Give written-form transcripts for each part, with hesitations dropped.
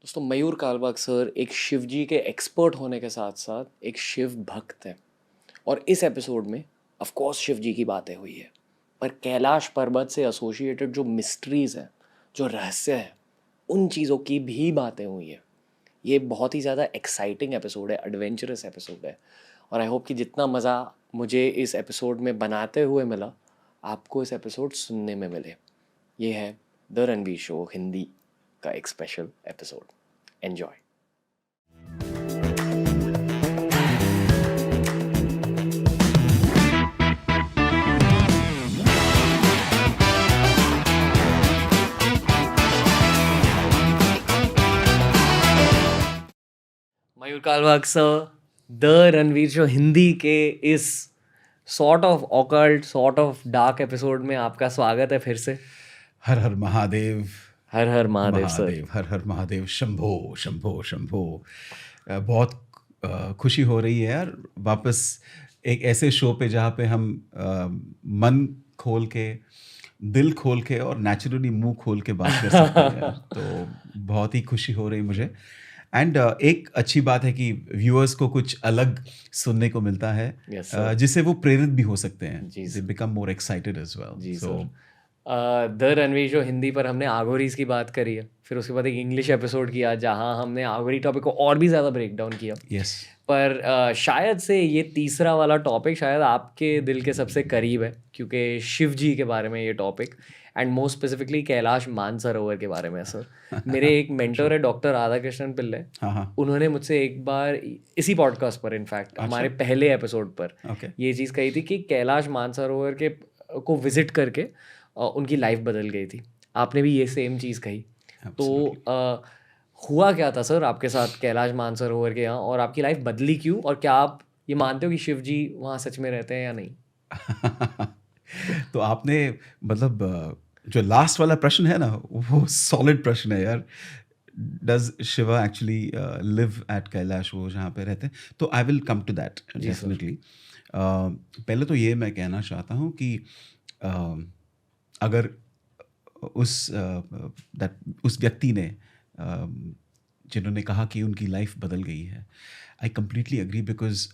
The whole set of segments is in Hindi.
दोस्तों मयूर कालबाग सर एक शिवजी के एक्सपर्ट होने के साथ साथ एक शिव भक्त हैं और इस एपिसोड में ऑफ कोर्स शिवजी की बातें हुई है, पर कैलाश पर्वत से एसोसिएटेड जो मिस्ट्रीज़ हैं, जो रहस्य हैं, उन चीज़ों की भी बातें हुई है। ये बहुत ही ज़्यादा एक्साइटिंग एपिसोड है, एडवेंचरस एपिसोड है और आई होप कि जितना मज़ा मुझे इस एपिसोड में बनाते हुए मिला, आपको इस एपिसोड सुनने में मिले। ये है द रणवीर शो हिंदी का एक special episode. Enjoy. Mayur Kalwag sir, the Ranveer show Hindi के इस sort of occult, sort of dark episode में आपका स्वागत है फिर से। हर हर महादेव। हर हर महादेव सर। महादेव, हर हर महादेव। शंभो शंभो शंभो। बहुत खुशी हो रही है यार, वापस एक ऐसे शो पे जहाँ पे हम मन खोल के, दिल खोल के और नेचुरली मुंह खोल के बात कर सकते हैं यार। तो बहुत ही खुशी हो रही मुझे। एंड एक अच्छी बात है कि व्यूअर्स को कुछ अलग सुनने को मिलता है, Yes, sir. जिससे वो प्रेरित भी हो सकते हैं। जी, they become more excited as well. जी sir. The Ranveer show Hindi पर हमने आगोरीज की बात करी है, फिर उसके बाद एक इंग्लिश एपिसोड किया जहाँ हमने आगोरी टॉपिक को और भी ज़्यादा ब्रेक डाउन किया। यस। पर शायद से ये तीसरा वाला टॉपिक शायद आपके दिल के सबसे करीब है, क्योंकि शिव जी के बारे में ये topic, and most specifically Kailash Mansarovar के बारे में। सर मेरे एक मेंटर है डॉक्टर राधाकृष्णन पिल्ले, हाँ हाँ। उन्होंने मुझसे एक बार इसी पॉडकास्ट पर, इनफैक्ट हमारे पहले एपिसोड पर Okay. ये चीज़ कही थी कि कैलाश मानसरोवर के को विजिट करके उनकी लाइफ बदल गई थी। आपने भी ये सेम चीज़ कही। तो हुआ क्या था सर आपके साथ कैलाश मानसरोवर के यहाँ, और आपकी लाइफ बदली क्यों, और क्या आप ये मानते हो कि शिव जी वहाँ सच में रहते हैं या नहीं? तो आपने मतलब जो लास्ट वाला प्रश्न है ना, वो सॉलिड प्रश्न है यार। Does Shiva actually live at Kailash, वो जहाँ पे रहते हैं? तो I will come to that definitely. पहले तो ये मैं कहना चाहता हूँ कि अगर उस व्यक्ति ने जिन्होंने कहा कि उनकी लाइफ बदल गई है, I completely agree, because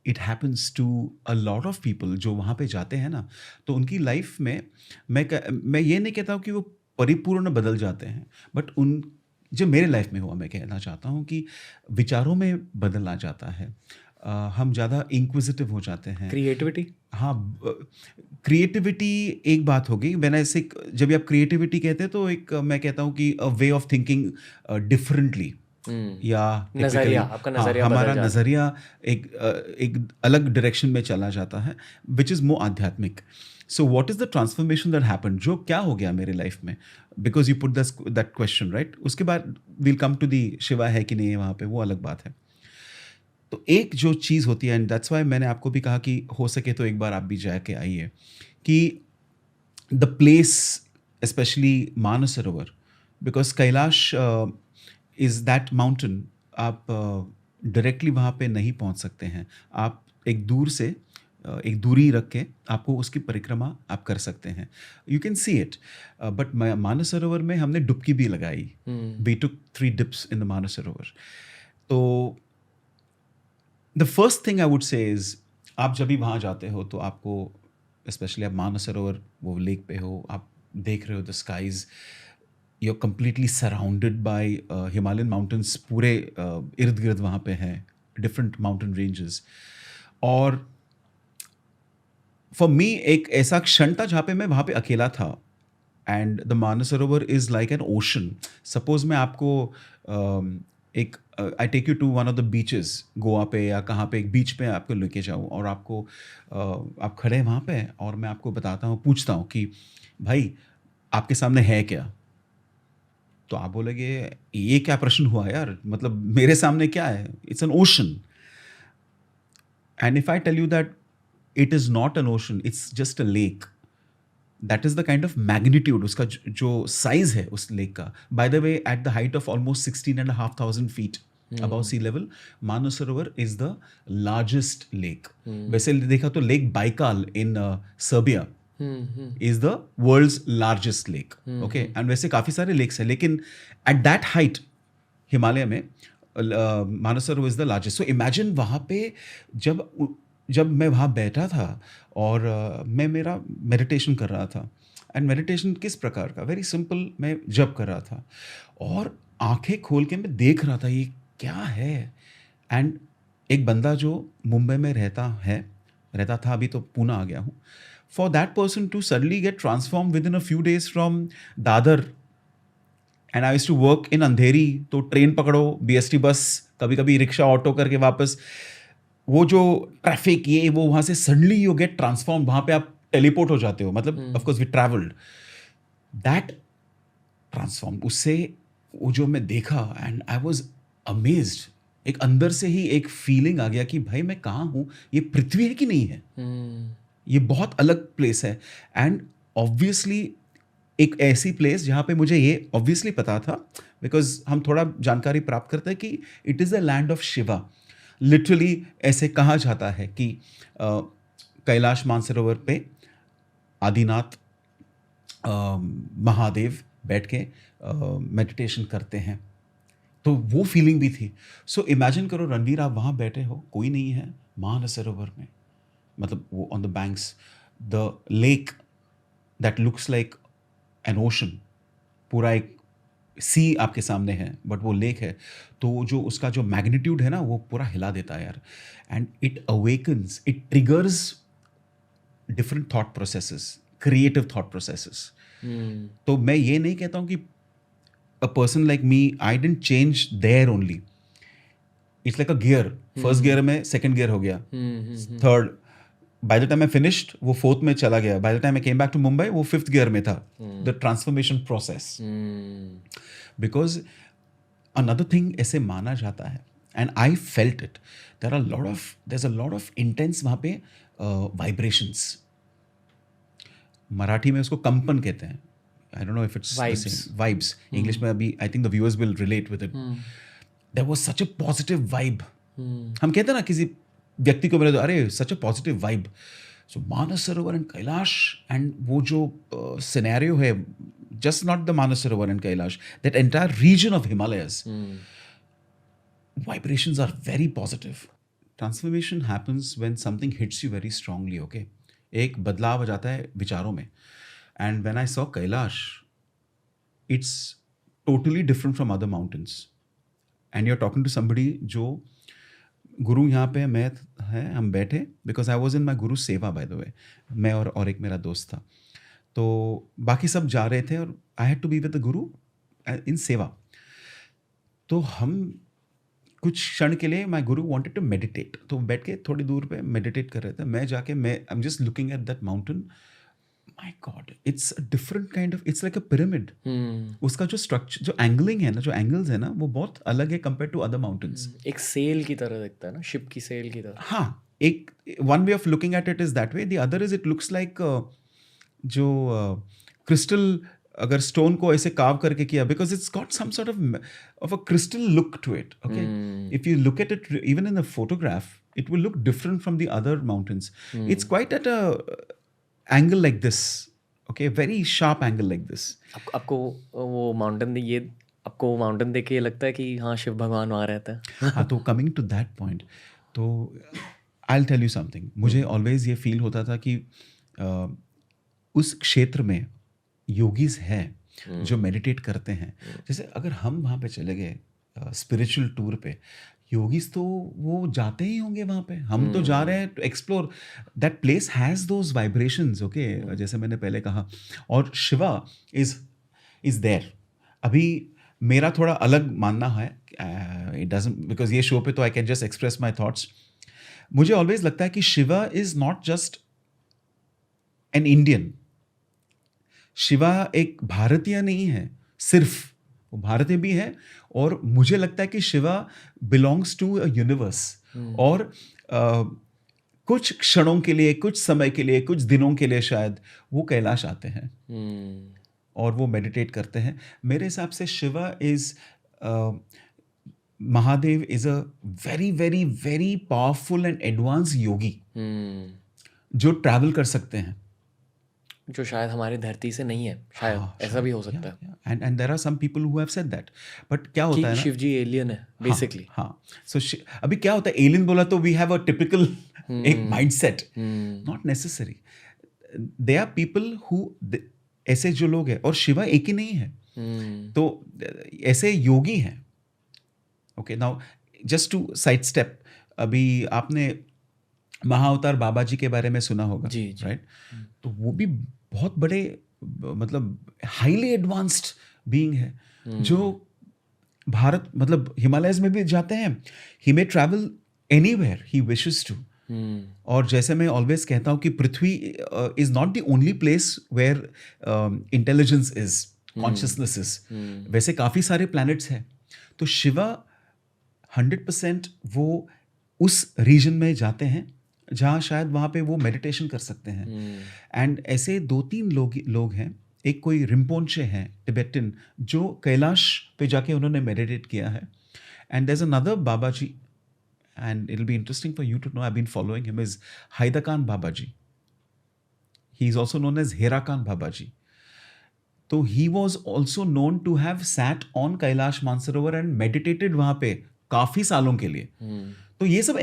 it happens to a lot of people जो वहाँ पे जाते हैं ना, तो उनकी लाइफ में मैं ये नहीं कहता हूँ कि वो परिपूर्ण बदल जाते हैं, बट उन जो मेरे लाइफ में हुआ, मैं कहना चाहता हूँ कि विचारों में बदल आ जाता है। हम ज़्यादा इंक्विजिटिव हो जाते हैं। क्रिएटिविटी, हाँ, क्रिएटिविटी एक बात होगी। व्हेन आई से, जब आप क्रिएटिविटी कहते हैं तो एक मैं कहता हूँ कि अ वे ऑफ थिंकिंग डिफरेंटली, या नज़रिया, आपका नज़रिया बदल हमारा जाता है। नज़रिया एक अलग डायरेक्शन में चला जाता है, विच इज़ मोर आध्यात्मिक। So what is the transformation that happened, जो क्या हो गया मेरे लाइफ में, because you put that question right. उसके बाद will come to the Shiva है कि नहीं है वहाँ पे, वो अलग बात है। तो एक जो चीज़ होती है, एंड दैट्स वाई मैंने आपको भी कहा कि हो सके तो एक बार आप भी जाके आइए, कि the place specially Mansarovar, because Kailash is that mountain, आप डायरेक्टली वहाँ पे नहीं पहुँच सकते हैं। आप एक दूर से एक दूरी रख के आपको उसकी परिक्रमा आप कर सकते हैं, you can see it. But Mansarovar में हमने डुबकी भी लगाई। We took 3 dips in the Mansarovar. तो the first thing I would say is, आप जब भी वहाँ जाते हो तो आपको, स्पेशली आप मानसरोवर वो लेक पे हो, आप देख रहे हो the skies, you are completely surrounded by Himalayan mountains, पूरे इर्द गिर्द वहाँ पे हैं डिफरेंट माउंटेन रेंजेस। और फॉर मी एक ऐसा क्षण था जहाँ पे मैं वहाँ पे अकेला था, and the Mansarovar is like an ocean. Suppose मैं आपको एक I take you to one of the beaches Goa पे, या कहाँ पे एक बीच पे आपको लेके जाऊँ, और आपको आप खड़े हैं वहाँ पे, और मैं आपको बताता हूँ, पूछता हूँ कि भाई आपके सामने है क्या, तो आप बोलेंगे ये क्या प्रश्न हुआ यार, मतलब मेरे सामने क्या है, it's an ocean. And if I tell you that it is not an ocean, it's just a lake, that is the kind of magnitude, उसका जो साइज है उस लेक का। By the way, at the height of almost 16,500 feet above sea level, Mansarovar is the largest lake. वैसे देखा तो lake Baikal in Serbia is the world's largest lake, okay. And वैसे काफ़ी सारे लेक्स हैं, लेकिन एट दैट हाइट हिमालय में Mansarovar is the largest. So imagine वहाँ पे जब मैं वहाँ बैठा था और मैं मेरा मेडिटेशन कर रहा था। एंड मेडिटेशन किस प्रकार का? वेरी सिंपल, मैं जप कर रहा था और आंखें खोल के मैं देख रहा था ये क्या है। एंड एक बंदा जो मुंबई में रहता था, अभी तो पूना आ गया हूँ, for that person to suddenly get transform within a few days from Dadar, and I used to work in Andheri, तो ट्रेन पकड़ो, बीएसटी बस, कभी कभी रिक्शा ऑटो करके वापस, वो जो ट्रैफिक ये वो, वहाँ से सडनली यू गेट ट्रांसफॉर्म, वहाँ पे आप टेलीपोर्ट हो जाते हो। मतलब of course we travelled that transform, उससे वो जो मैं देखा एंड आई वाज अमेज्ड। एक अंदर से ही एक फीलिंग आ गया कि भाई मैं कहाँ हूँ, ये पृथ्वी है कि नहीं है, ये बहुत अलग प्लेस है। एंड ऑब्वियसली एक ऐसी प्लेस जहाँ पे मुझे ये ऑब्वियसली पता था, बिकॉज हम थोड़ा जानकारी प्राप्त करते हैं कि it is the land of Shiva. Literally ऐसे कहा जाता है कि कैलाश मानसरोवर पे आदिनाथ महादेव बैठ के मेडिटेशन करते हैं, तो वो फीलिंग भी थी। सो इमेजिन करो रणवीर, आप वहाँ बैठे हो, कोई नहीं है मानसरोवर में, मतलब वो on the banks, the lake that looks like an ocean, पूरा एक सी आपके सामने है बट वो लेक है, तो जो उसका जो मैग्नीट्यूड है ना वो पूरा हिला देता है यार। And it awakens, it triggers different thought processes, creative thought processes. तो मैं ये नहीं कहता हूँ कि a person like me, I didn't change there only. It's like a gear. First gear में second gear हो गया, third. By the time I finished, वो fourth में चला गया. By the time I came back to Mumbai, वो fifth gear में था. The transformation process. Because another thing ऐसे माना जाता है, and I felt it. There's a lot of intense वहाँ पे vibrations. मराठी में उसको कंपन कहते हैं. I don't know if it's Vibes. the same. Vibes. English में अभी I think the viewers will relate with it. There was such a positive vibe. हम कहते हैं ना किसी व्यक्ति को मिले तो अरे such a positive vibe. So Mansarovar and Kailash, and वो जो scenario है, just not the Mansarovar and Kailash, that entire region of Himalayas, vibrations are very positive. Transformation happens when something hits you very strongly, okay? एक बदलाव आ जाता है विचारों में. And when I saw Kailash, it's totally different from other mountains. And you're talking to somebody जो गुरु यहाँ पे मैं है, हम बैठे, because I was in my गुरु सेवा by the way. मैं और एक मेरा दोस्त था, तो बाकी सब जा रहे थे और I had to be with the Guru in सेवा. तो हम कुछ क्षण के लिए, my Guru wanted to meditate, तो बैठ के थोड़ी दूर पे मेडिटेट कर रहे थे. मैं जाके I'm just looking at that mountain. My God, it's a different kind of, it's like a pyramid. उसका जो स्ट्रक्चर, जो एंगलिंग है ना, जो एंगल्स है ना, वो बहुत अलग है कंपेयर टू अदर माउंटेन्स. एक सेल की तरह दिखता है ना, शिप की सेल की तरह. हाँ, एक one way of looking at it is that way. The other is it looks like जो क्रिस्टल, अगर स्टोन को ऐसे कार्व करके किया, because it's got some sort of a crystal look to it. Okay, if you look at it even in a photograph, it will look different from the other mountains. It's quite at a angle like this, okay, very sharp angle like this. आपको वो माउंटेन देख के लगता है कि हाँ शिव भगवान वहाँ रहते हैं. हाँ, तो कमिंग टू दैट पॉइंट, तो I will tell you something. मुझे ऑलवेज ये फील होता था कि उस क्षेत्र में योगीज हैं जो मेडिटेट करते हैं. जैसे अगर हम वहाँ पे चले गए स्पिरिचुअल टूर पे, योगीज तो वो जाते ही होंगे वहाँ पे. हम तो जा रहे हैं to explore. That place has those vibrations, okay, जैसे मैंने पहले कहा. और शिवा इज देयर. अभी मेरा थोड़ा अलग मानना है, इट डजंट, बिकॉज ये शो पे तो I can just express my thoughts. मुझे ऑलवेज लगता है कि Shiva is not just an Indian. Shiva एक भारतीय नहीं है सिर्फ, वो भारतीय भी है. और मुझे लगता है कि Shiva belongs to a universe. और कुछ क्षणों के लिए, कुछ समय के लिए, कुछ दिनों के लिए शायद वो कैलाश आते हैं और वो मेडिटेट करते हैं. मेरे हिसाब से Shiva is, Mahadev is a very very very powerful and advance yogi जो ट्रैवल कर सकते हैं. जो शायद हमारी धरती से नहीं है, शायद हाँ, ऐसा भी हो सकता है and there are some people who have said that, but क्या होता कि है ना, शिव जी एलियन है हाँ बेसिकली। हाँ, सो अभी क्या होता है, एलियन बोला तो वी हैव अ टिपिकल एक mindset, not necessary, they are people who, ऐसे जो लोग हैं, और शिवा एक ही नहीं है, तो ऐसे योगी हैं। Okay, now just to side step, अभी आपने महाअवतार बाबा जी के बारे में सुना होगा, जी जी। राइट? तो वो भी बहुत बड़े, मतलब हाईली एडवांस्ड बीइंग है, जो भारत, मतलब हिमालयस में भी जाते हैं, he may travel anywhere he wishes to. और जैसे मैं ऑलवेज कहता हूँ कि Prithvi is not the only place where intelligence is, consciousness is, वैसे काफ़ी सारे प्लैनेट्स हैं। तो शिवा 100% वो उस रीजन में जाते हैं जहाँ शायद वहाँ पे वो मेडिटेशन कर सकते हैं। एंड ऐसे 2-3 लोग हैं, एक कोई रिम्पोंचे हैं टिबेटन, जो कैलाश पे जाके उन्होंने मेडिटेट किया है। And there is another baba ji, and it'll be interesting for you to know, I've been following him, is Haidakan Babaji. He is also known as Herakan Babaji. तो he was also known to have sat on Kailash Mansarovar and meditated वहाँ पे काफ़ी सालों के लिए। तो ये सब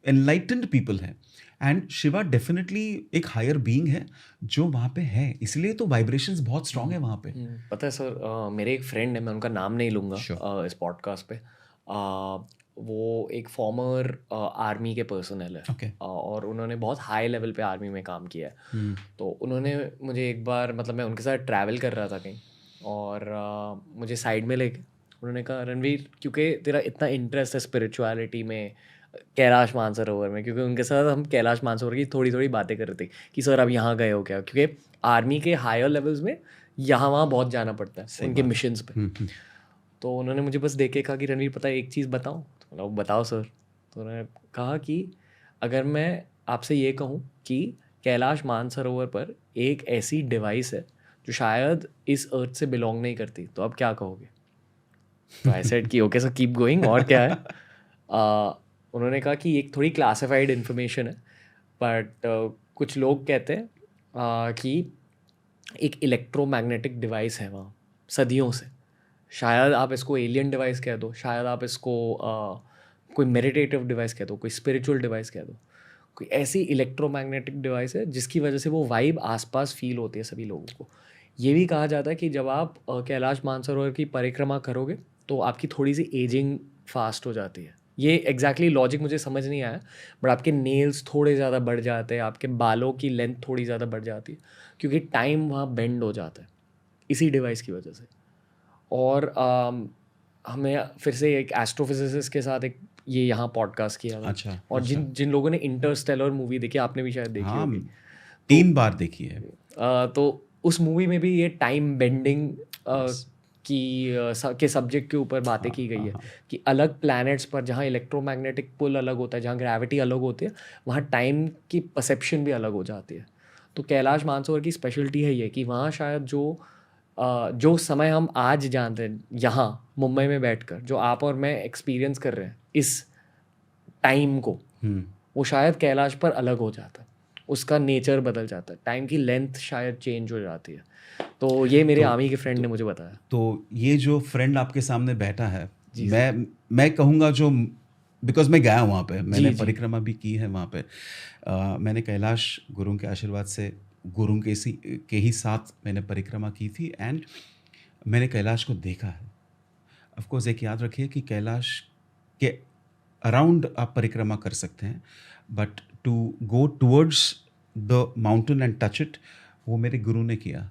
enlightened people हैं, एंड शिवा डेफिनेटली एक हायर बीइंग है जो वहाँ पे है, इसलिए तो वाइब्रेशंस बहुत स्ट्रांग है वहाँ पे। पता है सर, मेरे एक फ्रेंड है, मैं उनका नाम नहीं लूँगा Sure. इस पॉडकास्ट पे। वो एक फॉर्मर आर्मी के पर्सनल है, Okay. और उन्होंने बहुत हाई लेवल पे आर्मी में काम किया है। तो उन्होंने मुझे एक बार, मतलब मैं उनके साथ ट्रैवल कर रहा था कहीं, और मुझे साइड में लेके उन्होंने कहा, रणवीर, क्योंकि तेरा इतना इंटरेस्ट है स्पिरिचुअलिटी में, कैलाश मानसरोवर में, क्योंकि उनके साथ हम कैलाश मानसरोवर की थोड़ी थोड़ी बातें कर रहे थे कि सर आप यहाँ गए हो क्या, क्योंकि आर्मी के हायर लेवल्स में यहाँ वहाँ बहुत जाना पड़ता है उनके मिशंस पे। तो उन्होंने मुझे बस देख के कहा कि रणवीर, पता है एक चीज़ बताऊँ? तो बोला, बताओ सर। तो उन्होंने कहा कि अगर मैं आपसे ये कहूँ कि कैलाश मानसरोवर पर एक ऐसी डिवाइस है जो शायद इस अर्थ से बिलोंग नहीं करती, तो आप क्या कहोगे? तो आई सेड कि ओके सर, कीप गोइंग, और क्या है? उन्होंने कहा कि एक थोड़ी क्लासिफाइड इन्फॉर्मेशन है, बट कुछ लोग कहते हैं कि एक इलेक्ट्रोमैग्नेटिक डिवाइस है वहाँ सदियों से। शायद आप इसको एलियन डिवाइस कह दो, शायद आप इसको कोई मेडिटेटिव डिवाइस कह दो, कोई स्पिरिचुअल डिवाइस कह दो, कोई ऐसी इलेक्ट्रोमैग्नेटिक डिवाइस है जिसकी वजह से वो वाइब आसपास फील होती है सभी लोगों को। ये भी कहा जाता है कि जब आप कैलाश मानसरोवर की परिक्रमा करोगे तो आपकी थोड़ी सी एजिंग फास्ट हो जाती है। ये एग्जैक्टली लॉजिक मुझे समझ नहीं आया, बट आपके नेल्स थोड़े ज़्यादा बढ़ जाते हैं, आपके बालों की लेंथ थोड़ी ज़्यादा बढ़ जाती है, क्योंकि टाइम वहाँ बेंड हो जाता है इसी डिवाइस की वजह से। और हमें फिर से एक एस्ट्रोफिजिसिस्ट के साथ एक ये यहाँ पॉडकास्ट किया था। अच्छा, और जिन जिन लोगों ने इंटरस्टेलर मूवी देखी, आपने भी शायद देखी हाँ, होगी, 3 बार देखी है। तो उस मूवी में भी ये टाइम बेंडिंग के सब्जेक्ट के ऊपर बातें की गई है कि अलग प्लैनेट्स पर जहाँ इलेक्ट्रोमैग्नेटिक पुल अलग होता है, जहाँ ग्रेविटी अलग होती है, वहाँ टाइम की परसेप्शन भी अलग हो जाती है। तो कैलाश मानसरोवर की स्पेशलिटी है ये कि वहाँ शायद जो समय हम आज जानते हैं यहाँ मुंबई में बैठकर, जो आप और मैं एक्सपीरियंस कर रहे हैं इस टाइम को, वो शायद कैलाश पर अलग हो जाता है, उसका नेचर बदल जाता है, टाइम की लेंथ शायद चेंज हो जाती है। तो ये मेरे आर्मी के फ्रेंड ने मुझे बताया। तो ये जो फ्रेंड आपके सामने बैठा है, मैं कहूँगा, जो बिकॉज मैं गया वहाँ पे, मैंने परिक्रमा भी की है वहाँ पे, मैंने कैलाश गुरु के आशीर्वाद से, गुरु के ही साथ मैंने परिक्रमा की थी, एंड मैंने कैलाश को देखा है। ऑफ कोर्स एक याद रखिए कि कैलाश के अराउंड आप परिक्रमा कर सकते हैं, but to go towards the mountain and touch it, वो मेरे गुरु ने किया।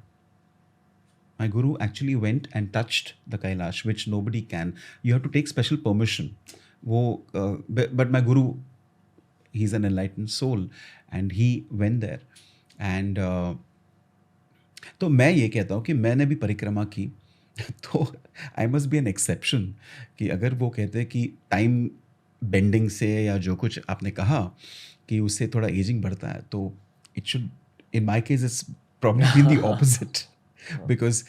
My guru actually went and touched the Kailash, which nobody can. You have to take special permission. But my guru, he's an enlightened soul, and he went there. And तो मैं ये कहता हूँ कि मैंने भी परिक्रमा की, तो I must be an exception कि अगर वो कहते हैं कि टाइम बेंडिंग से या जो कुछ आपने कहा कि उससे थोड़ा एजिंग बढ़ता है, तो it should, in my case it's probably been the opposite, because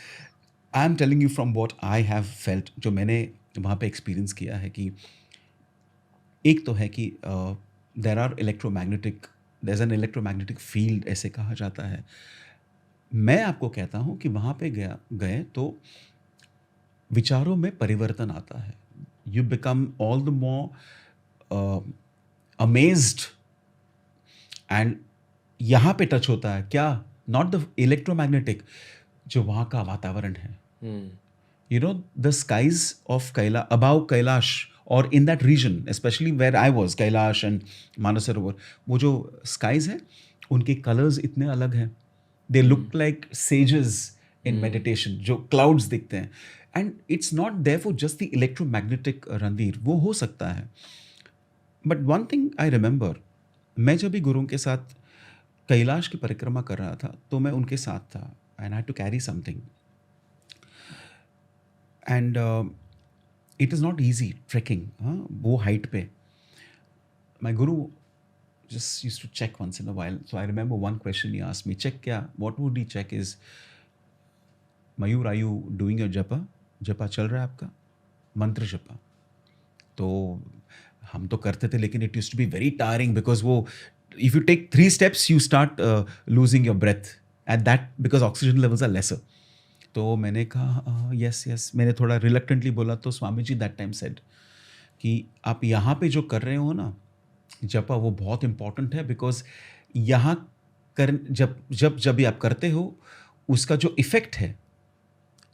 I am telling you from what I have felt, जो मैंने वहाँ पे एक्सपीरियंस किया है कि एक तो है कि देर एन इलेक्ट्रोमैग्नेटिक फील्ड, ऐसे कहा जाता है, मैं आपको कहता हूँ कि वहाँ पे गए तो विचारों में परिवर्तन आता है. You become all the more amazed. And यहाँ पे टच होता है क्या, नॉट द इलेक्ट्रोमैग्नेटिक, जो वहाँ का वातावरण है. You know, the skies of above Kailash or in that region, especially where I was, Kailash and Manasarovar, वो जो skies हैं, उनके colors इतने अलग हैं. They look like sages in meditation, जो clouds दिखते हैं. And it's not therefore just the electromagnetic, Ranveer, वो हो सकता है. But one thing I remember, मैं जब भी गुरुओं के साथ कैलाश की परिक्रमा कर रहा था, तो मैं उनके साथ था. And I had to carry something. And it is not easy trekking. वो हाइट पे my Guru just used to check once in a while. So I remember one question he asked me, check क्या, what would he check is, Mayur, are you doing your japa? जपा चल रहा है आपका, मंत्र जपा. तो हम तो करते थे, लेकिन it used to be very tiring because वो if you take 3 steps you start losing your breath at that because oxygen levels are lesser. तो मैंने कहा यस. मैंने थोड़ा रिलक्टेंटली बोला, तो Swami ji that time said कि आप यहाँ पे जो कर रहे हो ना जपा, वो बहुत इंपॉर्टेंट है. बिकॉज यहाँ जब भी आप करते हो, उसका जो इफेक्ट है,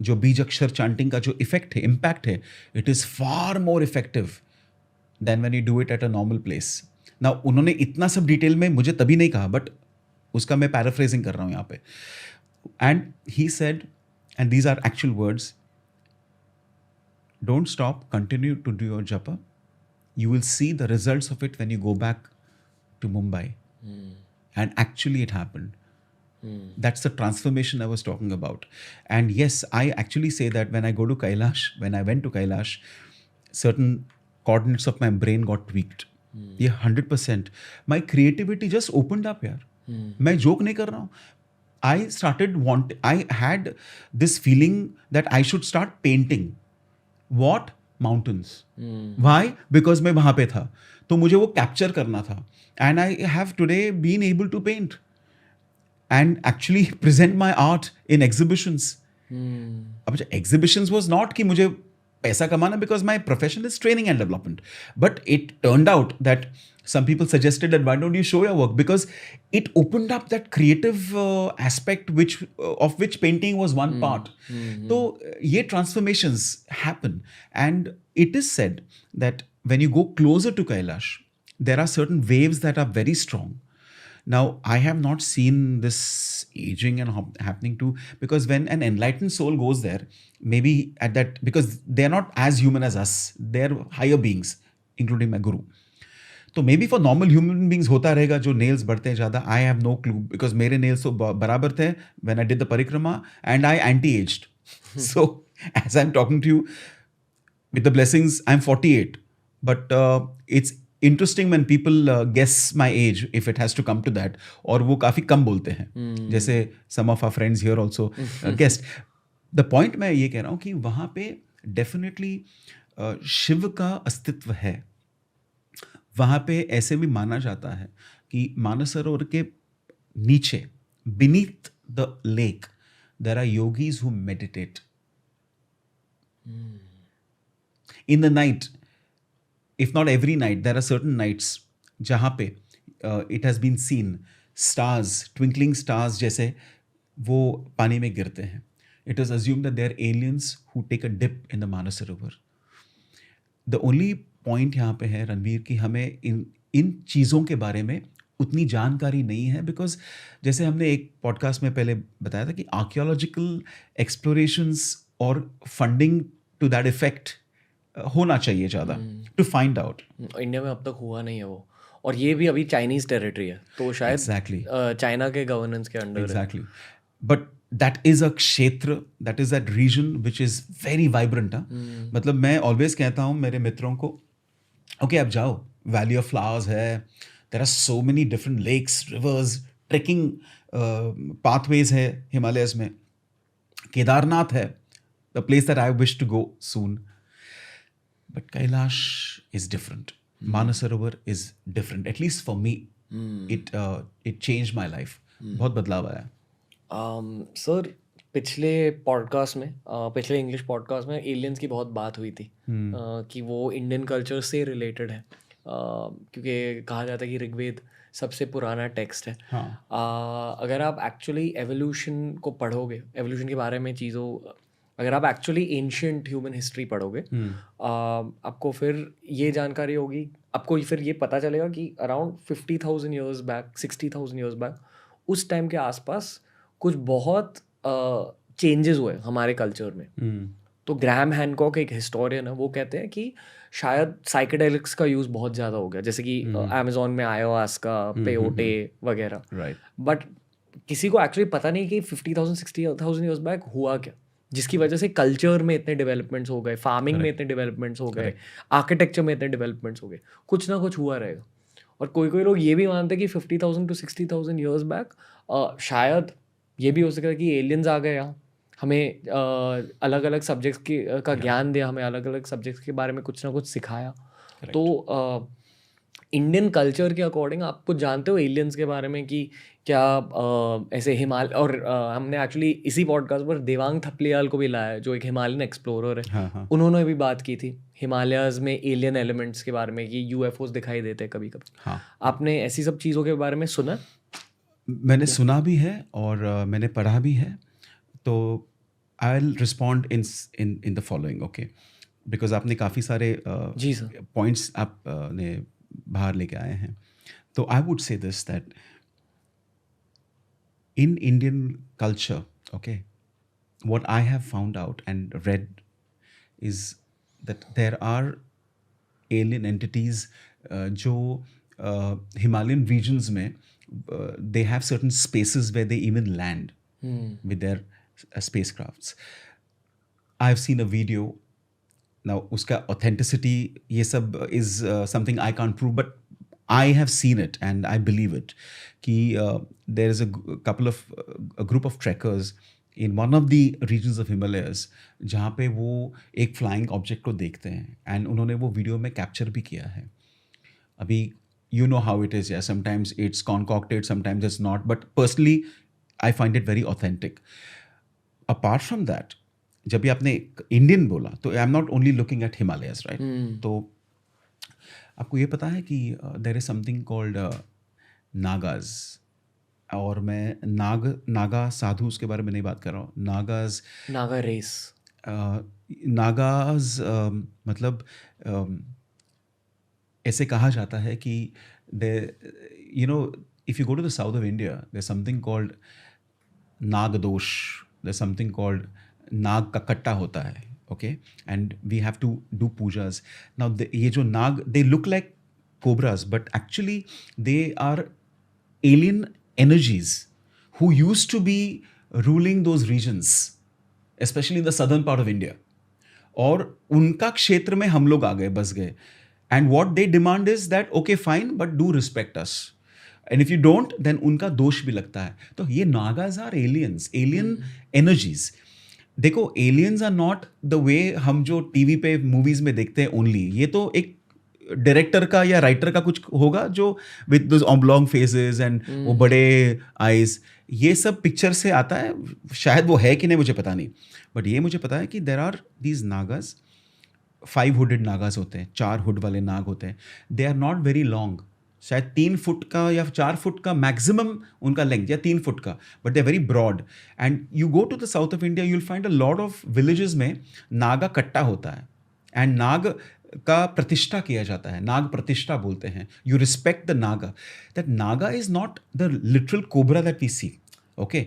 जो बीज अक्षर चांटिंग का जो इफेक्ट है, इम्पैक्ट है, it is far more effective than when you do it at a normal place. ना उन्होंने इतना सब डिटेल में मुझे तभी नहीं कहा, बट उसका मैं पैराफ्रेजिंग कर रहा हूँ यहाँ पे. And he said, and these are actual words, don't stop, continue to do your japa. You will see the results of it when you go back to Mumbai. And actually it happened. That's the transformation I was talking about. And yes, I actually say that when I went to Kailash, certain coordinates of my brain got tweaked. Yeah, 100%. My creativity just opened up यार. मैं जोक नहीं कर रहा हूँ. I had this feeling that I should start painting. What? Mountains. Why? Because मैं वहाँ पे था, तो मुझे वो कैप्चर करना था. And I have today been able to paint and actually present my art in exhibitions. अब exhibitions was not कि मुझे पैसा कमाना, because my profession is training and development. But it turned out that some people suggested that why don't you show your work, because it opened up that creative aspect of which painting was one part. So ये transformations happen, and it is said that when you go closer to Kailash, there are certain waves that are very strong. Now, I have not seen this aging and happening too, because when an enlightened soul goes there, maybe at that, because they're not as human as us, they're higher beings, including my guru. तो maybe for normal human beings होता रहेगा जो नेल्स बढ़ते हैं ज़्यादा. I have no clue, because मेरे नेल्स तो बराबर थे when I did the parikrama, and I anti aged. So as I am talking to you with the blessings, I am 48, but it's interesting when people guess my age if it has to come to that. और वो काफ़ी कम बोलते हैं, जैसे some of our friends here also guest. The point मैं ये कह रहा हूँ कि वहाँ पे डेफिनेटली शिव का अस्तित्व है. वहाँ पे ऐसे भी माना जाता है कि मानसरोवर के नीचे, beneath the lake, there are yogis who meditate. In the night, if not every night, there are certain nights जहाँ पे it has been seen stars, twinkling stars जैसे वो पानी में गिरते हैं. It is assumed that they are aliens who take a dip in the Manasarovar. The only point यहाँ पे है रणवीर कि हमें इन चीज़ों के बारे में उतनी जानकारी नहीं है, बिकॉज जैसे हमने एक पॉडकास्ट में पहले बताया था कि आर्कियोलॉजिकल एक्सप्लोरेशंस और फंडिंग टू दैट इफेक्ट होना चाहिए ज़्यादा टू फाइंड आउट. इंडिया में अब तक हुआ नहीं है वो, और ये भी अभी चाइनीज़ टेरिटरी है, तो शायद एग्जैक्टली चाइना के गवर्नेंस के under. Exactly. But that is a क्षेत्र, that is that region which is very vibrant. मतलब मैं ऑलवेज कहता हूँ मेरे मित्रों को, ओके आप जाओ, वैली ऑफ फ्लावर्स है, there are so many different lakes, rivers, trekking pathways है हिमालयस में, केदारनाथ है, the place that I wish to go soon. But Kailash is different, Mansarovar is different, at least for me. It change my life. बहुत बदलाव आया. सर पिछले पॉडकास्ट में पिछले इंग्लिश पॉडकास्ट में एलियंस की बहुत बात हुई थी कि वो इंडियन कल्चर से रिलेटेड है, क्योंकि कहा जाता है कि ऋग्वेद सबसे पुराना टेक्स्ट है। हाँ अगर आप एक्चुअली एवोल्यूशन को पढ़ोगे, एवोल्यूशन के बारे में चीज़ों, अगर आप एक्चुअली एंशियंट ह्यूमन हिस्ट्री पढ़ोगे, आपको फिर ये जानकारी होगी, आपको फिर ये पता चलेगा कि around 50,000 years back, 60,000 years back, उस टाइम के आसपास कुछ बहुत चेंजेस हुए हमारे कल्चर में। तो ग्रैहम हैनकॉक एक हिस्टोरियन है, वो कहते हैं कि शायद साइकेडेलिक्स का यूज़ बहुत ज़्यादा हो गया, जैसे कि अमेजोन में आयोवास्का, पेयोटे वगैरह। राइट बट किसी को एक्चुअली पता नहीं कि 50,000 60,000 ईयर्स बैक हुआ क्या, जिसकी वजह से कल्चर में इतने डेवलपमेंट्स हो गए, फार्मिंग में इतने डेवलपमेंट्स हो गए, आर्किटेक्चर में इतने डेवलपमेंट्स हो गए, कुछ ना कुछ हुआ रहेगा। और कोई कोई लोग ये भी मानते हैं कि 50,000 to 60,000 ईयर्स बैक शायद ये भी हो सकता है कि एलियंस आ गए यहाँ, हमें अलग अलग सब्जेक्ट्स का ज्ञान दिया, हमें अलग अलग सब्जेक्ट्स के बारे में कुछ ना कुछ सिखाया। तो इंडियन कल्चर के अकॉर्डिंग आप कुछ जानते हो एलियंस के बारे में कि क्या ऐसे हिमालय, और हमने एक्चुअली इसी पॉडकास्ट पर देवांग थपलियाल को भी लाया है, जो एक हिमालयन एक्सप्लोरर है। हाँ उन्होंने भी बात की थी हिमालयाज में एलियन एलिमेंट्स के बारे में कि यूएफओस दिखाई देते हैं कभी कभी। हाँ आपने ऐसी सब चीज़ों के बारे में सुना? मैंने सुना भी है और मैंने पढ़ा भी है। तो I will respond in the following, okay, because आपने काफ़ी सारे जी सर। पॉइंट्स आपने बाहर लेके आए हैं। तो आई वुड से this that in Indian culture, okay, what I have found out and read is that there are alien entities जो Himalayan regions में they have certain spaces where they even land with their spacecrafts. I've seen a video. Now उसका authenticity ये सब is something I can't prove, but I have seen it and I believe it. कि there is a group of trekkers in one of the regions of Himalayas जहाँ पे वो एक flying object को देखते हैं and उन्होंने वो वीडियो में कैप्चर भी किया है। अभी you know how it is, yeah, sometimes it's concocted, sometimes it's not, but personally I find it very authentic. Apart from that, जब भी आपने इंडियन बोला तो I am not only looking at Himalayas, right? तो आपको ये पता है कि there is something called Nagas, और मैं नागा साधु उसके बारे में नहीं बात कर रहा हूँ। नागा रेस, नागाज मतलब ऐसे कहा जाता है कि they you know if you go to the south of India there something called nagdosh, there something called nag का कट्टा होता है, okay, and we have to do pujas. Now ये जो nag, they look like cobras but actually they are alien energies who used to be ruling those regions, especially in the southern part of India. और उनका क्षेत्र में हम लोग आ गए, बस गए, and what they demand is that okay fine but do respect us, and if you don't then उनका दोष भी लगता है। तो ये Nagas are aliens, alien energies. देखो aliens are not the way हम जो टीवी पे मूवीज में देखते हैं ओनली, ये तो एक डायरेक्टर का या राइटर का कुछ होगा जो with those oblong faces and वो बड़े आईज, ये सब पिक्चर से आता है। शायद वो है कि नहीं मुझे पता नहीं, बट ये मुझे पता है कि there are these Nagas, 5 hooded Nagas होते हैं, 4 हुड वाले नाग होते हैं। They are not very long, शायद 3 फुट का या 4 फुट का मैक्सिमम उनका लेंथ, या 3 फुट का, but they are very broad. And you go to the south of India, you will find a lot of villages में नागा कट्टा होता है, एंड नाग का प्रतिष्ठा किया जाता है, नाग प्रतिष्ठा बोलते हैं। You respect the Naga, that Naga is not the literal cobra that we see, okay.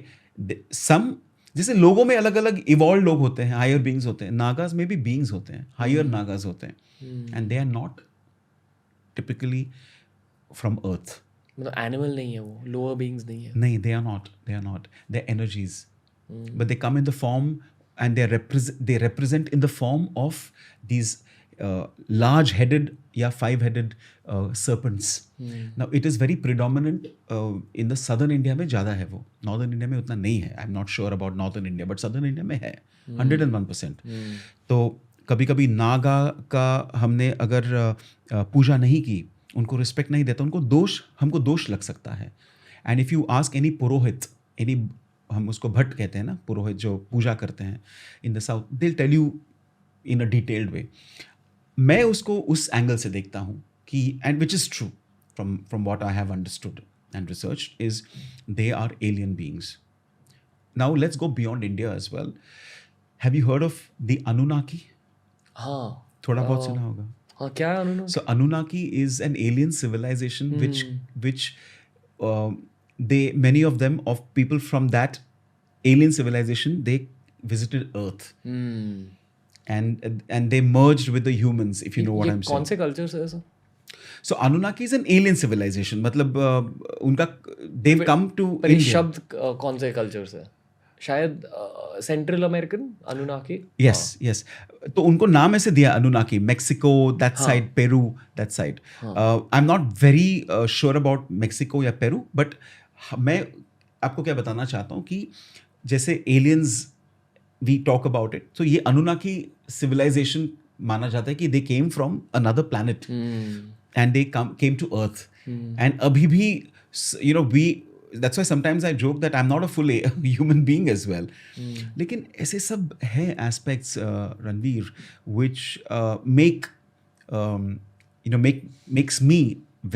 Some जैसे लोगों में अलग अलग इवॉल्व लोग होते हैं, हायर बींग्स होते हैं, नागाज में भी बींग्स होते हैं, हायर नागाज होते हैं, and they are not typically from earth. मतलब एनिमल नहीं है वो, लोअर बीइंग्स नहीं है। नहीं, they are not, they are energies, but they come in the form and they represent in the form of these large-headed या 5-headed serpents. Now it is very predominant in the southern India में ज़्यादा है वो, northern India में उतना नहीं है। I'm not sure about northern India, but southern India में है 101%. तो कभी कभी नागा का हमने अगर पूजा नहीं की, उनको रिस्पेक्ट नहीं देता, हमको दोष लग सकता है। And if you ask any Purohit, any हम उसको भट्ट कहते हैं ना, पुरोहित जो पूजा करते हैं in the south, they tell you in a detailed way. मैं उसको उस एंगल से देखता हूँ कि, and which is true from what I have understood and research, is they are alien beings. Now let's go beyond India as well. Have you heard of the Anunnaki? हाँ. थोड़ा बहुत सुना होगा. हाँ, क्या है Anunnaki? So Anunnaki is an alien civilization which they, many of them, of people from that alien civilization, they visited Earth and they merged with the humans, if you know what ये I'm कौन saying. से कल्चर से है sir? So Anunnaki is an alien civilization. मतलब उनका they've come to पर ये India. शब्द कौन से कल्चर से है? शायद central American Anunnaki. Yes, yes. तो उनको नाम ऐसे दिया Anunnaki, Mexico, that side, Peru, that side. I am not very sure about Mexico या पेरू, बट मैं आपको क्या बताना चाहता हूँ कि जैसे aliens we talk about it, तो ये अनुनाकी सिविलाइजेशन माना जाता है कि they came from another planet and they came to earth. And अभी भी you know we, that's why sometimes I joke that I'm not a full human being as well. लेकिन ऐसे सब हैं aspects, Ranveer, which makes me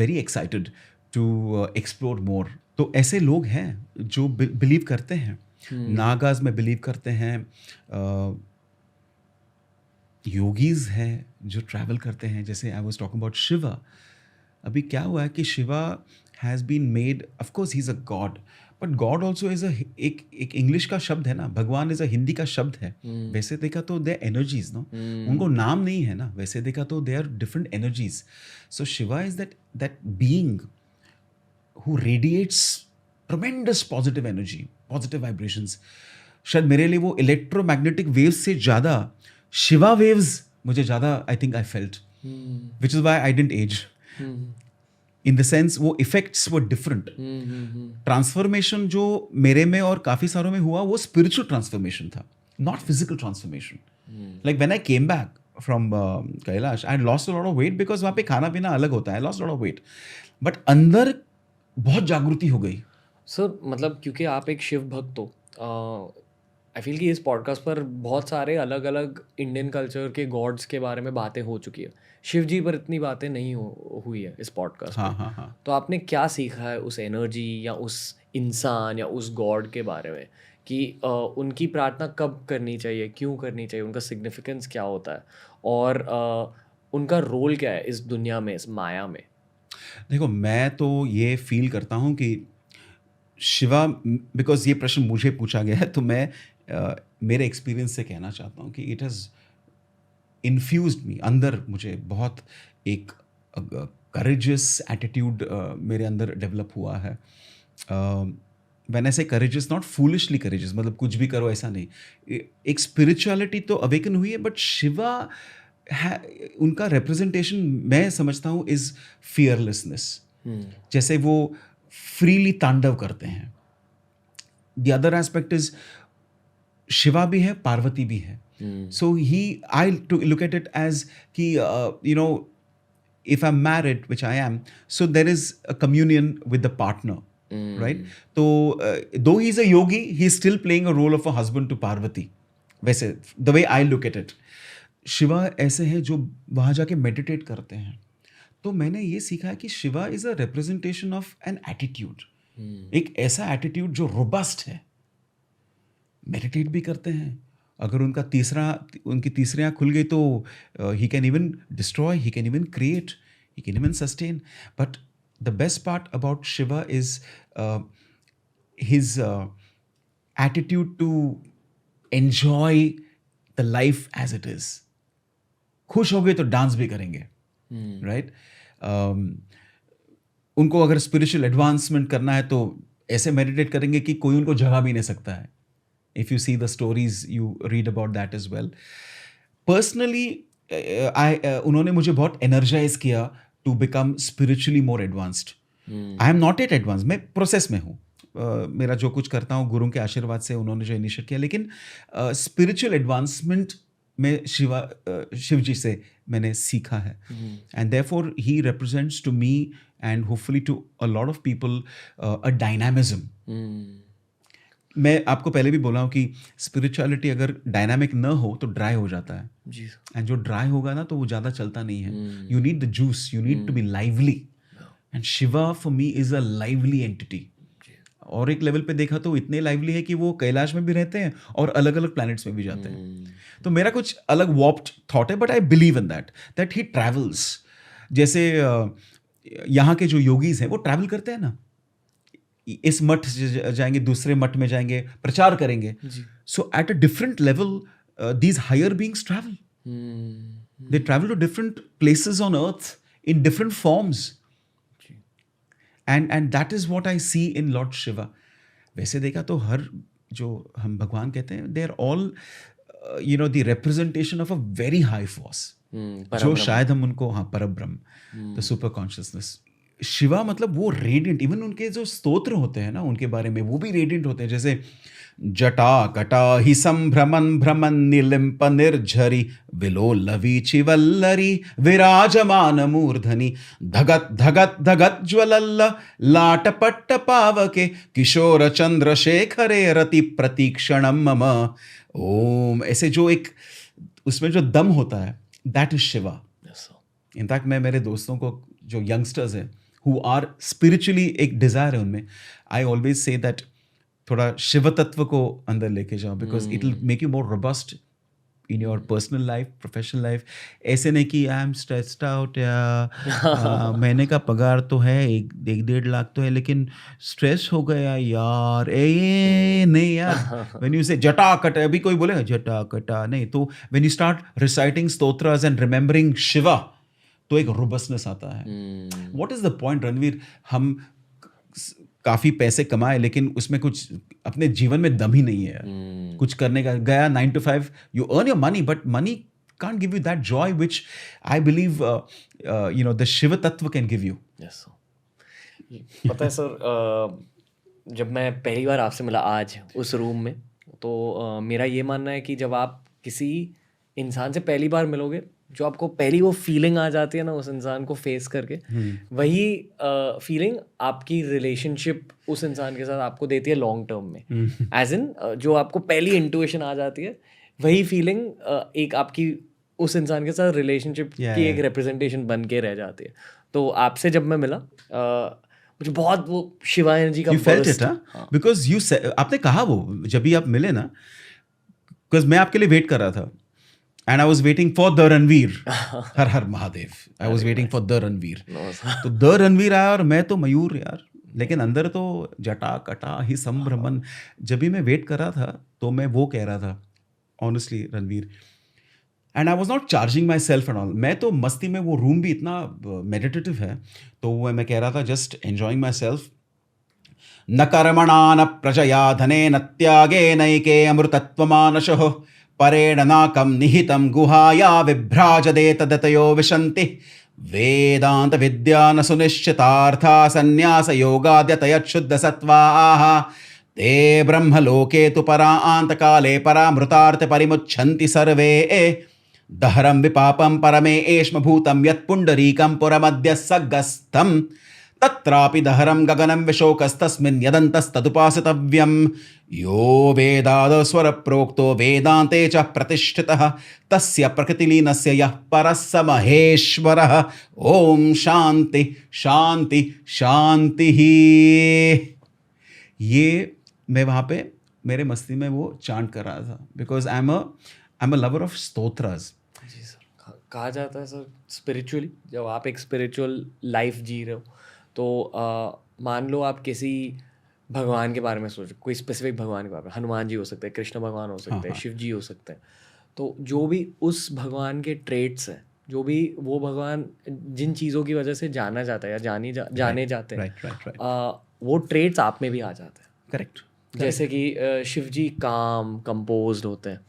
very excited to explore more. तो ऐसे लोग हैं जो बिलीव करते हैं, नागाज में बिलीव करते हैं, योगीज हैं जो ट्रैवल करते हैं. जैसे I was talking about Shiva. अभी क्या हुआ है कि Shiva has been made, of course he's a god, but God also is एक इंग्लिश का शब्द है ना, भगवान इज अ हिंदी का शब्द है. वैसे देखा तो दे एनर्जीज, नो, उनको नाम नहीं है ना, वैसे देखा तो they are different energies. So Shiva is that being who radiates tremendous positive energy, positive vibrations. शायद मेरे लिए वो इलेक्ट्रोमैग्नेटिक वेव्स से ज़्यादा शिवा वेव्स मुझे ज़्यादा I think I felt, which is why I didn't age. In the sense वो इफेक्ट्स वो डिफरेंट. ट्रांसफॉर्मेशन जो मेरे में और काफ़ी सारों में हुआ वो स्पिरिचुअल ट्रांसफॉर्मेशन था, not physical transformation. Like when I came back from Kailash, I lost a lot of weight because वहाँ पे खाना पीना अलग होता है. I lost a lot of weight, but अंदर बहुत जागृति हो गई. सर मतलब क्योंकि आप एक शिव भक्त हो, आई फील कि इस पॉडकास्ट पर बहुत सारे अलग अलग इंडियन कल्चर के गॉड्स के बारे में बातें हो चुकी है. शिव जी पर इतनी बातें नहीं हुई है इस पॉडकास्ट हाँ में. हाँ हाँ. तो आपने क्या सीखा है उस एनर्जी या उस इंसान या उस गॉड के बारे में कि उनकी प्रार्थना कब करनी चाहिए, क्यों करनी चाहिए, उनका सिग्निफिकेंस क्या होता है और उनका रोल क्या है इस दुनिया में, इस माया में? देखो, मैं तो ये फील करता हूँ कि शिवा, बिकॉज ये प्रश्न मुझे पूछा गया है, तो मैं मेरे एक्सपीरियंस से कहना चाहता हूँ कि इट हैज़ इन्फ्यूज्ड मी. अंदर मुझे बहुत एक करेजियस एटीट्यूड मेरे अंदर डेवलप हुआ है. व्हेन आई से करेजियस, नॉट फूलिशली करेजियस, मतलब कुछ भी करो ऐसा नहीं. एक स्पिरिचुअलिटी तो अवेकन हुई है, बट शिवा उनका रिप्रेजेंटेशन मैं समझता हूँ इज फियरलेसनेस. जैसे वो फ्रीली तांडव करते हैं. The other aspect is Shiva भी है, पार्वती भी है. So I to look at it as कि you know, if I'm married, which I am, so there is a communion with the partner, right? So though he's a yogi, he's still playing a role of a husband to Parvati. वैसे the way I look at it, Shiva ऐसे हैं जो वहाँ जाके मेडिटेट करते हैं. तो मैंने ये सीखा है कि Shiva is a representation of an attitude, एक ऐसा एटीट्यूड जो रोबस्ट है. मेडिटेट भी करते हैं. अगर उनकी तीसरी आँख खुल गई तो he can even destroy, he can even create, he can even sustain. But the best part about Shiva is his attitude to enjoy the life as it is. खुश हो गए तो डांस भी करेंगे, राइट? उनको अगर स्पिरिचुअल एडवांसमेंट करना है तो ऐसे मेडिटेट करेंगे कि कोई उनको जगा भी नहीं सकता है. If you see the stories, you read about that as well. Personally, उन्होंने मुझे बहुत energize किया to become spiritually more advanced. I am not yet advanced. मैं process में हूँ. मेरा जो कुछ करता हूँ गुरु के आशीर्वाद से उन्होंने जो इनिशिएट किया, लेकिन spiritual advancement में शिव जी से मैंने सीखा है. And therefore, he represents to me and hopefully to a lot of people a dynamism. मैं आपको पहले भी बोला हूँ कि स्पिरिचुअलिटी अगर डायनामिक न हो तो ड्राई हो जाता है, जी सर। एंड जो ड्राई होगा ना तो वो ज़्यादा चलता नहीं है. You need the juice, you need to be lively, and Shiva for me is a lively entity. और एक लेवल पे देखा तो इतने लाइवली है कि वो कैलाश में भी रहते हैं और अलग अलग प्लैनेट्स में भी जाते हैं. तो मेरा कुछ अलग वॉर्प्ड थॉट है, but I believe in that he travels. जैसे यहाँ के जो योगीज हैं वो ट्रैवल करते हैं ना, इस मठ से जाएंगे, दूसरे मठ में जाएंगे, प्रचार करेंगे. So at a different level these higher beings travel. They travel to different places on earth in different forms. And that is what I see in lord Shiva. वैसे देखा तो हर जो हम भगवान कहते हैं, they are all the representation of a very high force, जो शायद हम उनको, हाँ, परब्रह्म, द सुपर कॉन्शियसनेस. शिवा मतलब वो रेडियंट, इवन उनके जो स्तोत्र होते हैं ना उनके बारे में, वो भी रेडियंट होते हैं. जैसे जटा कटा ही संभ्रमन भ्रमन निलिम्प निर्झरी विलोलवीचि वल्लरी विराजमान मूर्धनि धगत धगत धगत ज्वलल्ल लाटपट्ट पावके किशोर चंद्रशेखरे रति प्रतीक्षणम मम. ओम, ऐसे जो एक उसमें जो दम होता है, दैट इज शिवा. इनफैक्ट मैं मेरे दोस्तों को, जो यंगस्टर्स हैं हु आर स्पिरिचुअली, एक डिज़ायर है उनमें, आई ऑलवेज से दैट थोड़ा शिव तत्व को अंदर लेके जाओ, because it will make you more robust in your personal life, professional life. ऐसे नहीं कि आई एम स्ट्रेस्ड आउट, या महीने का पगार तो है 1-1.5 लाख तो है, लेकिन स्ट्रेस हो गया यार, ए नहीं यार. व्हेन यू से जटा कटा, अभी कोई बोलेगा जटा कटा नहीं, तो when you start reciting stotras and remembering Shiva, तो एक रोबस्टनेस आता है. What is the point Ranveer? हम काफ़ी पैसे कमाए लेकिन उसमें कुछ अपने जीवन में दम ही नहीं है यार. कुछ करने का, गया 9 to 5, you earn your money, but money can't give you that joy which I believe the Shiva तत्व can give you. Yes, पता है सर, जब मैं पहली बार आपसे मिला आज उस रूम में, तो मेरा ये मानना है कि जब आप किसी इंसान से पहली बार मिलोगे, जो आपको पहली वो फीलिंग आ जाती है ना उस इंसान को फेस करके, वही फीलिंग आपकी रिलेशनशिप उस इंसान के साथ आपको देती है लॉन्ग टर्म में. एज इन जो आपको पहली इंट्यूशन आ जाती है, वही फीलिंग एक आपकी उस इंसान के साथ रिलेशनशिप की एक रिप्रेजेंटेशन बन के रह जाती है. तो आपसे जब मैं मिला, मुझे बहुत वो शिवा एनर्जी का You felt it, हाँ? Because you said, आपने कहा वो जब भी आप मिले ना, बिकॉज मैं आपके लिए वेट कर रहा था, and I was waiting for the Ranveer. हर हर Mahadev. I was waiting for the Ranveer. तो द रणवीर आया और मैं तो मयूर यार, लेकिन अंदर तो जटा कटा ही संभ्रमन. जब भी मैं वेट कर रहा था तो मैं वो कह रहा था, honestly Ranveer, and I was not charging my self and all. मैं तो मस्ती में, वो रूम भी इतना मेडिटेटिव है, तो वो मैं कह रहा था जस्ट एन्जॉइंग माई सेल्फ. न कर्मणा न प्रजया धने न त्यागे नैके अमृतत्वमानशः परेण नाकं निहितं गुहाया विभ्राजते तदतयो विशन्ति वेदांत विद्या न सुनिश्चितार्था संन्यास योगाद्यतयच्छुद्ध सत्वाः ते ब्रह्मलोके तु परान्तकाले परामृतार्थ परिमुच्छन्ति सर्वे दहरं विपापं परमे एष्मभूतं यत्पुण्डरीकं पुरमद्य सगस्थं तत्रापि दहरं गगनं विशोकस्तस्मिन् यदन्तस्तदुपासितव्यं यो वेदादस्वरप्रोक्तो वेदान्ते च प्रतिष्ठितः तस्य प्रकृतिलीनस्य यः परः स महेश्वरः. ओम शांति शांति शांति. ये मैं वहाँ पे मेरे मस्ती में वो चांट कर रहा था, because I am a lover of stotras. जी सर, कहा जाता है सर, स्पिरिचुअली जब आप एक स्पिरिचुअल लाइफ जी रहे हो, तो मान लो आप किसी भगवान के बारे में सोचो, कोई स्पेसिफिक भगवान के बारे में, हनुमान जी हो सकते हैं, कृष्ण भगवान हो सकते हैं, शिव जी हो सकते हैं. तो जो भी उस भगवान के ट्रेट्स हैं, जो भी वो भगवान जिन चीज़ों की वजह से जाना जाता है या जाने जाते हैं, वो ट्रेट्स आप में भी आ जाते हैं. करेक्ट. जैसे कि शिव जी काम कंपोज्ड होते हैं.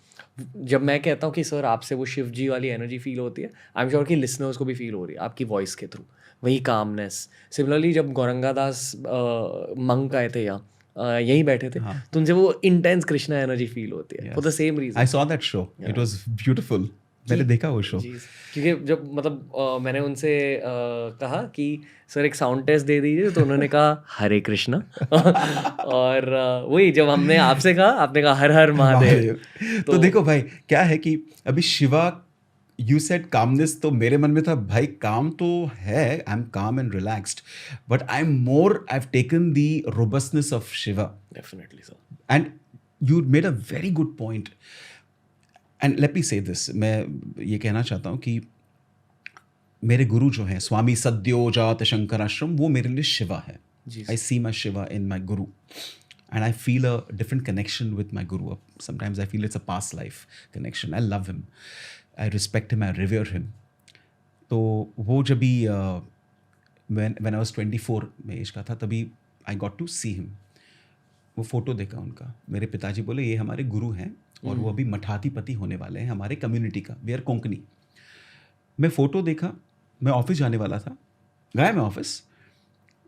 जब मैं कहता हूँ कि सर आपसे वो शिव जी वाली एनर्जी फील होती है, आई एम श्योर कि लिसनर्स को भी फील हो रही है आपकी वॉइस के थ्रू, वही कामनेस. सिमिलरली जब गौरंगादास मंक आए थे यहाँ यहीं बैठे थे, तो उनसे वो इंटेंस कृष्णा एनर्जी फील होती है for the same reason. I saw that show, it was beautiful. मैंने देखा वो शो। जी, क्योंकि जब मतलब मैंने उनसे कहा कि सर एक साउंड टेस्ट दे दीजिए, तो उन्होंने कहा हरे कृष्णा और वही जब हमने आपसे कहा, आपने कहा हर हर महादेव। महादेव। तो तो देखो भाई क्या है कि अभी शिवा, यू सेड कामनेस, तो मेरे मन में था भाई काम तो है, आई एम काम and relaxed, but I am more, I have taken the robustness of Shiva. Definitely sir. And you made a very good point, and let me से दिस, मैं ये कहना चाहता हूँ कि मेरे गुरु जो हैं स्वामी सद्योजात शंकराश्रम, वो मेरे लिए शिवा है। जी आई सी माई शिवा इन माई गुरु, and I feel a different connection with my guru. Sometimes I feel it's a past life connection. I love him, I respect him, I revere him. तो वो जब भी when I was 24 में एज का था, तभी I got to see him. वो फोटो देखा उनका, मेरे पिताजी बोले ये हमारे गुरु हैं और वो अभी मठाधिपति होने वाले हैं हमारे कम्युनिटी का, वी आर कोंकणी। मैं फ़ोटो देखा, मैं ऑफिस जाने वाला था, गया मैं ऑफिस,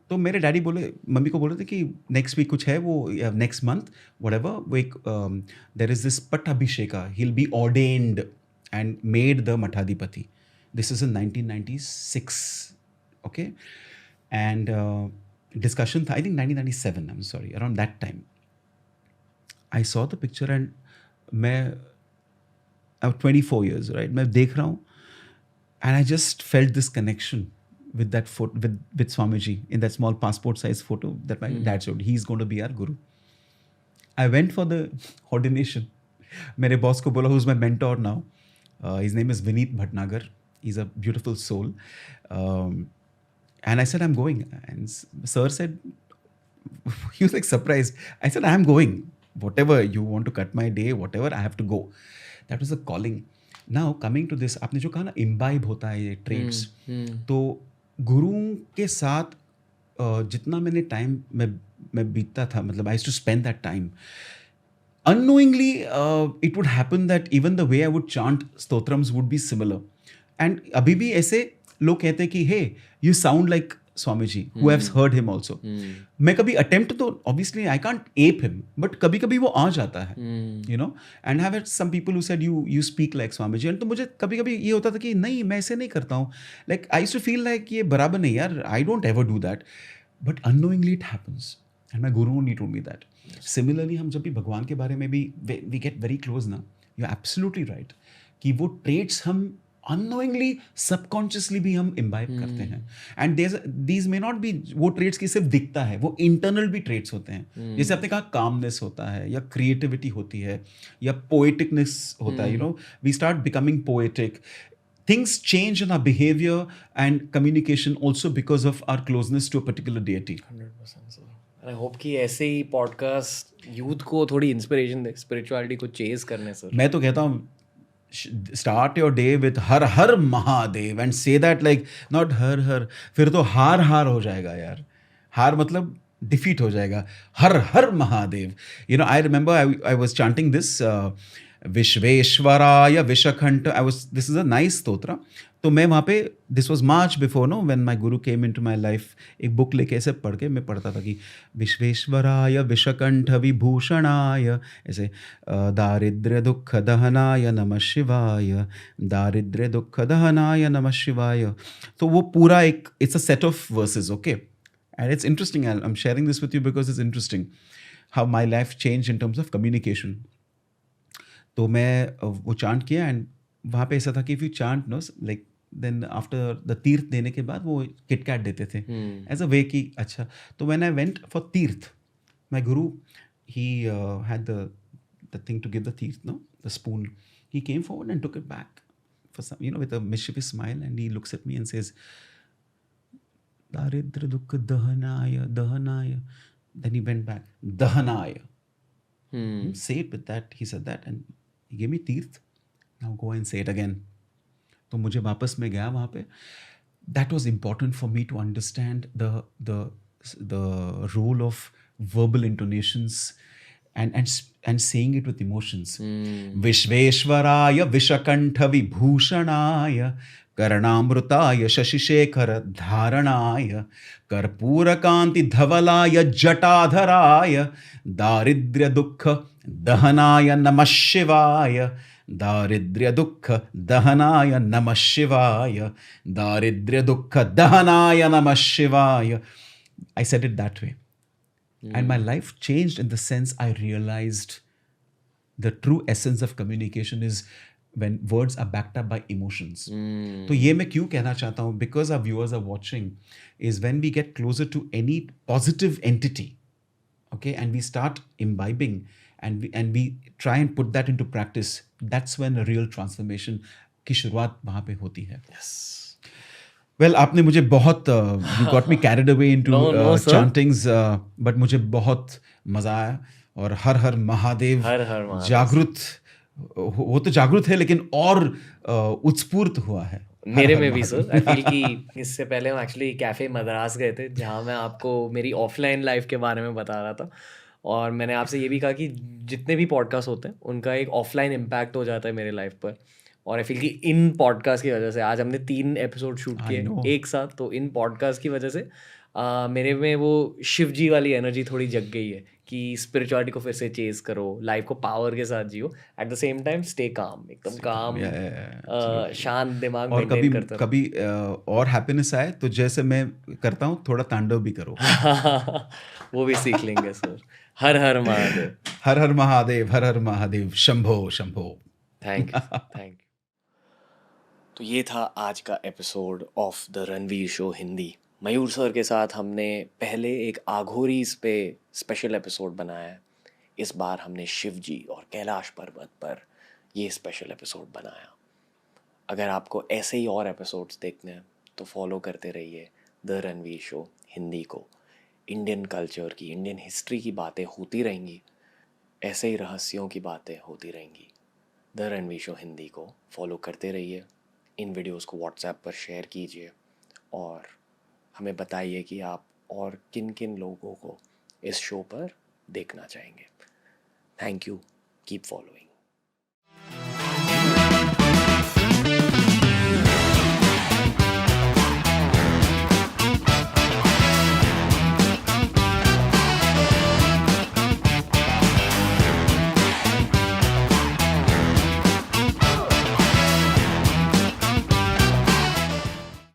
तो मेरे डैडी बोले, मम्मी को बोले थे कि नेक्स्ट वीक कुछ है, वो नेक्स्ट मंथ व्हाटएवर, वो एक देयर इज दिस पट्टाभिषेका, he will be ordained and made the मठाधिपति। This is in 1996, okay, and discussion था, I think 1997, I am sorry, around that time. I saw the picture and मैं 24 years, राइट, मैं देख रहा हूँ and I just felt this connection with that photo, with Swamiji in that small passport size photo that my dad showed. He's going to be our guru. I went for the ordination. मेरे बॉस को बोला, who's my mentor now? His name is Vineet Bhatnagar. He's a beautiful soul. And I said, I'm going. And sir said, he was like surprised. I said, I'm going. Whatever you want to cut my day, whatever, I have to go. That was a calling. Now coming to this, आपने जो कहा ना इम्बाइब होता है ये ट्रेड्स, तो गुरुओं के साथ जितना मैंने टाइम मैं बीतता था, मतलब I used to spend that time unknowingly, it would happen that even the way I would chant stotrams would be similar. And अभी भी ऐसे लोग कहते हैं कि hey, you sound like Swamiji, who has heard him also. मैं कभी attempt तो obviously I can't ape him, but कभी कभी वो आ जाता है, you know. And I have had some people who said you speak like Swamiji, and तो मुझे कभी कभी ये होता था कि नहीं, मैं ऐसे नहीं करता हूँ, like I used to feel like ये बराबर नहीं यार, I don't ever do that, but unknowingly it happens, and my guru only told me that. Similarly, हम जब भी भगवान के बारे में भी we get very close ना, you're absolutely right कि वो traits हम unknowingly, subconsciously भी हम imbibe करते हैं, and these may not be वो traits की सिर्फ दिखता है, वो internal भी traits होते हैं, जैसे आपने कहा calmness होता है, या creativity होती है, या poeticness होता है, you know, we start becoming poetic. Things change in our behavior and communication also because of our closeness to a particular deity. 100% sir. And I hope कि ऐसे ही पॉडकास्ट यूथ को थोड़ी इंस्पिरेशन दे स्पिरिचुअलिटी को चेज करने सर। मैं तो कहता हूँ start your day with हर हर Mahadev and say that like not हर हर, फिर तो हार हार हो जाएगा यार, हार मतलब defeat हो जाएगा, हर हर Mahadev. You know, I remember I was chanting this Visvesvaraya विशखंठ, this is a nice स्तोत्र. तो मैं वहाँ पे, this was March before know when my Guru came into my life, एक बुक लेके ऐसे पढ़ के मैं पढ़ता था कि विश्वेश्वराय विशकंठ विभूषणाय, ऐसे दारिद्र्य दुख दहनाय नमः शिवाय, दारिद्र्य दुख दहनाय नमः शिवाय. तो वो पूरा एक, it's a set of versus, okay, and it's interesting. I am sharing this with you because it's interesting how my life change in terms of communication. तो मैं वो चांट किया, एंड वहाँ पे ऐसा था कि if you chant no like then after the तीर्थ देने के बाद वो किटकैट देते थे एज अ वे कि अच्छा. तो when I went for tirtha, my guru he had the thing to give the tirtha, no, the spoon. He came forward and took it back for some, you know, with a mischievous smile, and he looks at me and says, दारिद्र दुख दहनाय दहनाय. Then he went back, dahanaya. Say it with that. He said that, and he gave me teeth. Now go and say it again. तो मुझे वापस में गया वहाँ पे. That was important for me to understand the role of verbal intonations and saying it with emotions. Visvesvaraya विशकंठ विभूषणाय कर्णामृताय Shashishekhar धारणाय कर्पूरकांति धवलाय जटाधराय दारिद्र्य दुख दहनाय नमः शिवाय दारिद्र्य दुःख दहनाय नमः शिवाय, दारिद्र्य दुःख दहनाय नमः शिवाय. I said it that way. And my life changed in the sense I realized the true essence of communication is when words are backed up by emotions. तो ये मैं क्यों कहना चाहता हूँ, because our viewers are watching, is when we get closer to any positive entity, okay, and we start imbibing and we try and put that into practice, that's when a real transformation की शुरुआत वहाँ पे होती है. Yes. Well, आपने मुझे बहुत you got me carried away into No, sir. chantings, but मुझे बहुत मजा आया. और हर हर महादेव हर हर महादेव. जागृत, वो तो जागृत है लेकिन और उत्स्फूर्त हुआ है. हर मेरे हर में भी महादेव. सर. आई फील कि इससे पहले हम एक्चुअली कैफ़े मद्रास गए थे, जहाँ मैं आपको मेरी ऑफलाइन लाइफ के बारे में बता रहा था, और मैंने आपसे ये भी कहा कि जितने भी पॉडकास्ट होते हैं उनका एक ऑफलाइन इम्पैक्ट हो जाता है मेरे लाइफ पर. और आई फील कि इन पॉडकास्ट की वजह से आज हमने 3 एपिसोड शूट I किए know. एक साथ, तो इन पॉडकास्ट की वजह से मेरे में वो शिव जी वाली एनर्जी थोड़ी जग गई है कि स्पिरिचुअलिटी को फिर से चेज करो, लाइफ को पावर के साथ जियो, at the same time stay calm, एकदम काम, absolutely. शांत दिमाग और कभी मेंटेन करते रहो. कभी और हैप्पीनेस आए तो जैसे मैं करता हूँ थोड़ा तांडव भी करो. वो भी सीख लेंगे सर. हर हर महादेव. हर हर महादेव, हर हर Mahadev, Shambho Shambho. Thank you, thank you. तो ये था आज का episode of the Ranveer show Hindi. Mayur sir के साथ हमने पहले एक आघोरीज पे स्पेशल एपिसोड बनाया है. इस बार हमने शिव जी और कैलाश पर्वत पर ये स्पेशल एपिसोड बनाया. अगर आपको ऐसे ही और एपिसोड्स देखने हैं तो फॉलो करते रहिए द रणवीर शो हिंदी को. इंडियन कल्चर की, इंडियन हिस्ट्री की बातें होती रहेंगी, ऐसे ही रहस्यों की बातें होती रहेंगी. द रणवीर शो हिंदी को फॉलो करते रहिए. इन वीडियोस को व्हाट्सएप पर शेयर कीजिए और हमें बताइए कि आप और किन किन लोगों को इस शो पर देखना चाहेंगे. Thank you. Keep following.